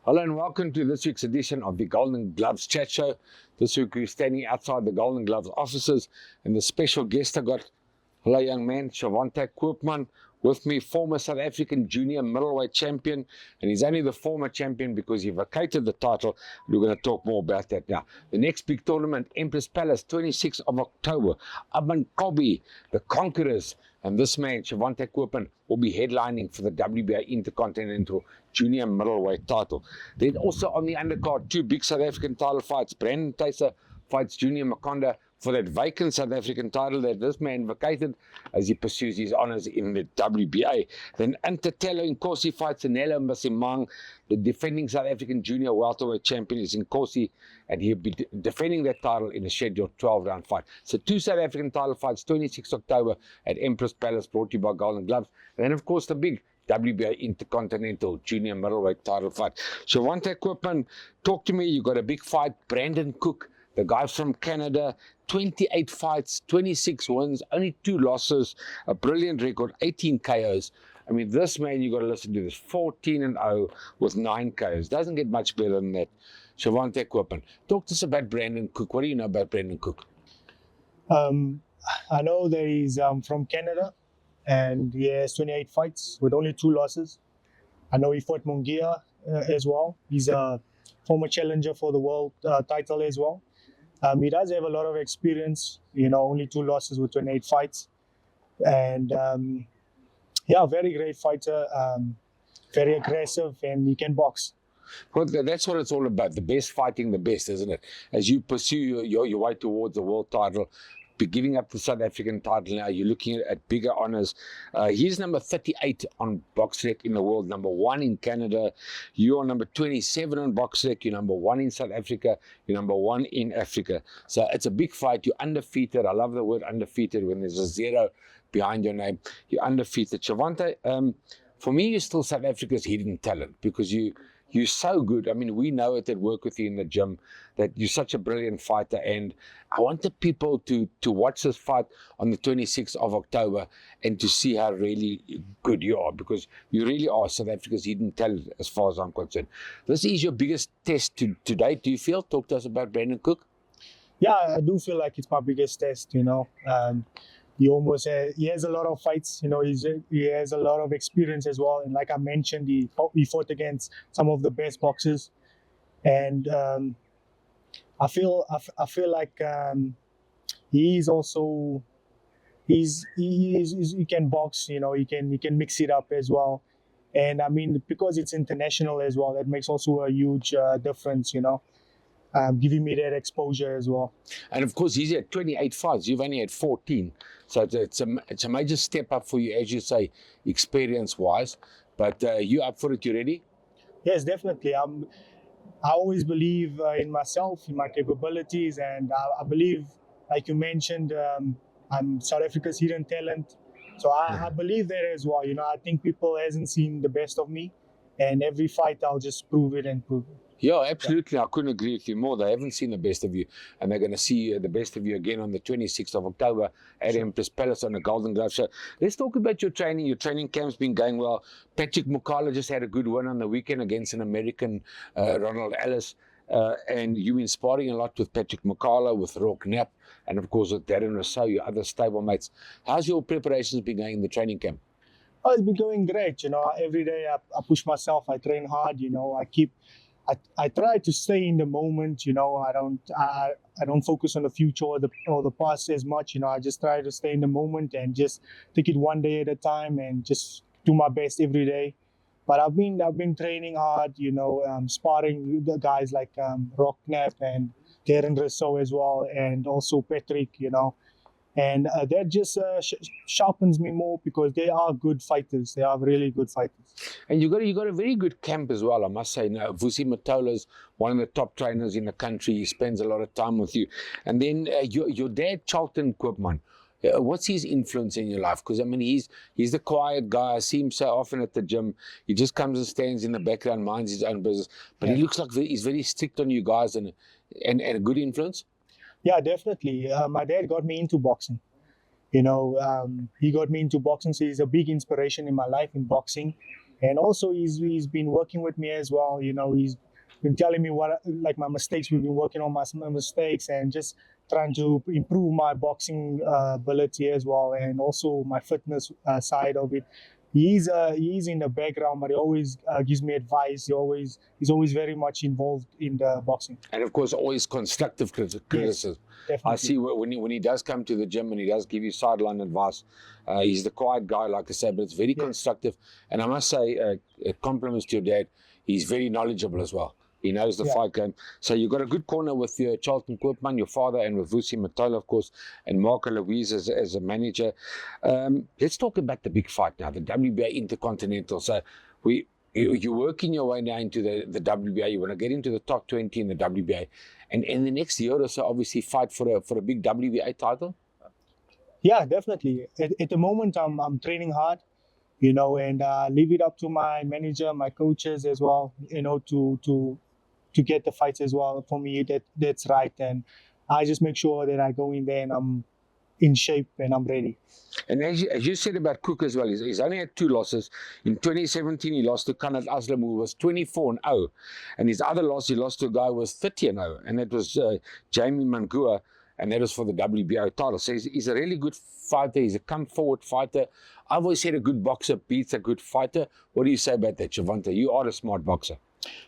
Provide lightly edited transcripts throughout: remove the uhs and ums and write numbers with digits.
Hello and welcome to this week's edition of the Golden Gloves Chat Show. This week we're standing outside the Golden Gloves offices and the special guest I got, hello young man, Shervantaigh Koopman, with me, former South African junior middleweight champion, and he's only the former champion because he vacated the title. We're going to talk more about that now. The next big tournament, Empress Palace, 26th of October, Amankobi, the Conquerors, and this man, Shervantaigh Koopman, will be headlining for the WBA Intercontinental Junior Middleweight title. Then also on the undercard, two big South African title fights. Brandon Taser fights Junior Makonda for that vacant South African title that this man vacated as he pursues his honours in the WBA. Then Intertello Nkosi fights Anelo Mbasimang, the defending South African junior welterweight champion is Nkosi, and he'll be defending that title in a scheduled 12-round fight. So two South African title fights, 26 October at Empress Palace, brought to you by Golden Gloves. And then, of course, the big WBA Intercontinental Junior Middleweight title fight. Shervantaigh Koopman, talk to me. You got a big fight. Brandon Cook, the guy from Canada, 28 fights, 26 wins, only 2 losses, a brilliant record, 18 KOs. I mean, this man, you got to listen to this, 14-0 with 9 KOs. Doesn't get much better than that. Shervantaigh Koopman, talk to us about Brandon Cook. What do you know about Brandon Cook? I know that he's from Canada, and he has 28 fights with only 2 losses. I know he fought Mungia as well. He's a former challenger for the world title as well. He does have a lot of experience, only 2 losses with 28 fights. And yeah, very great fighter, very aggressive, and he can box. Well, that's what it's all about, the best fighting the best, isn't it? As you pursue your way towards the world title, be giving up the South African title now, you're looking at bigger honours. He's number 38 on BoxRec in the world, number 1 in Canada. You are number 27 on BoxRec, you're number 1 in South Africa, you're number 1 in Africa. So it's a big fight, you're undefeated. I love the word undefeated when there's a 0 behind your name. You're undefeated. Shervantaigh, for me, you're still South Africa's hidden talent because you're so good. I mean, we know it at work with you in the gym that you're such a brilliant fighter. And I want the people to watch this fight on the 26th of October and to see how really good you are, because you really are South Africa's hidden talent as far as I'm concerned. This is your biggest test to date, do you feel? Talk to us about Brandon Cook. Yeah, I do feel like it's my biggest test, He has a lot of fights, he has a lot of experience as well. And like I mentioned, he fought against some of the best boxers. And I feel like he can box, he can mix it up as well. And I mean, because it's international as well, that makes also a huge difference, giving me that exposure as well. And of course, he's had 28 fights. You've only had 14. So it's a major step up for you, as you say, experience-wise. But you up for it? You ready? Yes, definitely. I always believe in myself, in my capabilities. And I believe, like you mentioned, I'm South Africa's hidden talent. So I believe that as well. I think people hasn't seen the best of me. And every fight, I'll just prove it and prove it. Yeah, absolutely. I couldn't agree with you more. They haven't seen the best of you, and they're going to see the best of you again on the 26th of October at Empress Palace on the Golden Glove Show. Let's talk about your training. Your training camp's been going well. Patrick Mukala just had a good win on the weekend against an American, Ronald Ellis, and you've been sparring a lot with Patrick Mukala, with Rock Knapp, and of course with Darren Rousseau, your other stablemates. How's your preparations been going in the training camp? Oh, it's been going great. Every day I push myself. I train hard. I try to stay in the moment. I don't focus on the future or the past as much. I just try to stay in the moment and just take it one day at a time and just do my best every day. But I've been training hard. Sparring the guys like Rock Knapp and Darren Rousseau as well, and also Patrick. And that just sharpens me more because they are good fighters. They are really good fighters. And you got a very good camp as well, I must say. Now, Vusi Matola's one of the top trainers in the country. He spends a lot of time with you. And then your dad, Charlton Koopman, what's his influence in your life? Because, I mean, he's the quiet guy. I see him so often at the gym. He just comes and stands in the background, minds his own business. But he looks like he's very strict on you guys and a good influence. Yeah, definitely. My dad got me into boxing. He got me into boxing, so he's a big inspiration in my life in boxing. And also he's been working with me as well. You know, he's been telling me what like my mistakes. We've been working on my mistakes and just trying to improve my boxing ability as well, and also my fitness side of it. He's in the background, but he always gives me advice. He's always very much involved in the boxing. And of course, always constructive criticism. Definitely. I see when he does come to the gym and he does give you sideline advice, he's the quiet guy, like I said, but it's very constructive. And I must say, compliments to your dad. He's very knowledgeable as well. He knows the fight game. So you've got a good corner with your Charlton Koopman, your father, and with Vusi Matola, of course, and Marco Louise as a manager. Let's talk about the big fight now, the WBA Intercontinental. So you're working your way now into the WBA. You want to get into the top 20 in the WBA. And in the next year or so, obviously, fight for a big WBA title? Yeah, definitely. At the moment, I'm training hard, you know, and leave it up to my manager, my coaches as well, you know, to get the fights as well. For me, that's right. And I just make sure that I go in there and I'm in shape and I'm ready. And as you said about Cook as well, he's only had 2 losses. In 2017, he lost to Kanat Aslam, who was 24-0. And his other loss, he lost to a guy who was 30-0. And that was Jamie Mangua, and that was for the WBO title. So he's a really good fighter. He's a come-forward fighter. I've always said a good boxer beats a good fighter. What do you say about that, Shervantaigh? You are a smart boxer.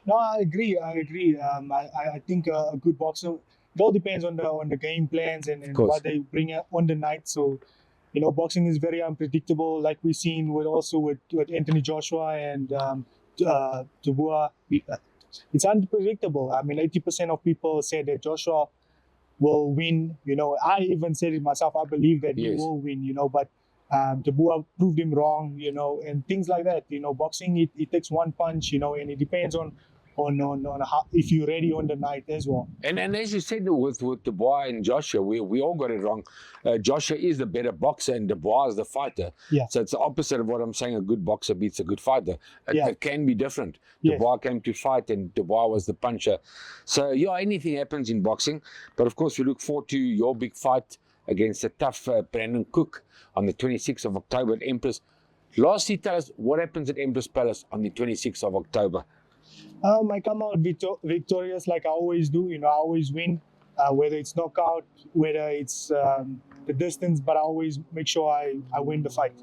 No, I agree. I think a good boxer, it all depends on the game plans and what they bring on the night. So, you know, boxing is very unpredictable, like we've seen with Anthony Joshua and Dubois. It's unpredictable. I mean, 80% of people say that Joshua will win. You know, I even said it myself. I believe that he will win. You know, but Dubois proved him wrong. You know, and things like that. You know, boxing it takes one punch. You know, and it depends on how, if you're ready on the night as well. And as you said with Dubois and Joshua, we all got it wrong. Joshua is the better boxer and Dubois is the fighter. Yeah. So it's the opposite of what I'm saying. A good boxer beats a good fighter. It can be different. Dubois came to fight and Dubois was the puncher. So yeah, anything happens in boxing. But of course, we look forward to your big fight against the tough Brandon Cook on the 26th of October at Empress. Lastly, tell us what happens at Empress Palace on the 26th of October. I come out victorious like I always do. You know, I always win, whether it's knockout, whether it's the distance, but I always make sure I win the fight.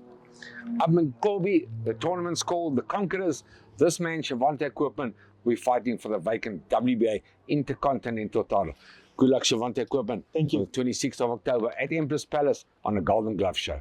I'm in Colby. The tournament's called The Conquerors. This man, Shervantaigh Koopman, we're fighting for the vacant WBA Intercontinental title. Good luck, Shervantaigh Koopman. Thank you. On the 26th of October at Empress Palace on the Golden Glove Show.